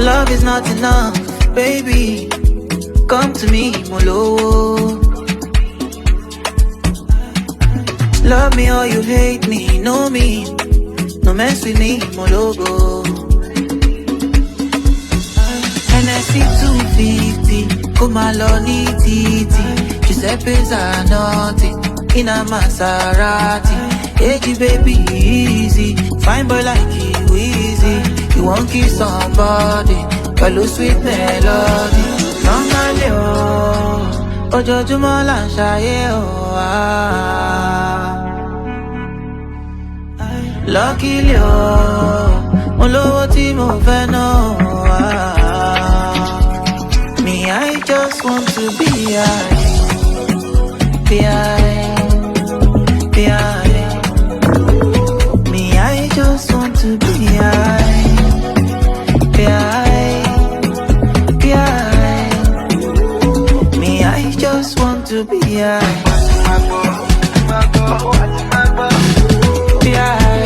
Love is not enough, baby. Come to me, molo. Love me or you hate me, know me. No mess with me, mologo. NSC 250, come along, titi. Giuseppe's are nothing, in a Maserati. Hey, baby, easy. Fine boy like you, easy. You won't kiss somebody, follow sweet melody. Normally, oh, ojoojúmọ́ là ń ṣayé, oh, Luckily, oh, mo lówó tí mo fẹ́ ná, Me, I just want to be high, be high, be high. Me, I just want to be high, be high, be high. Me, I just want to be high.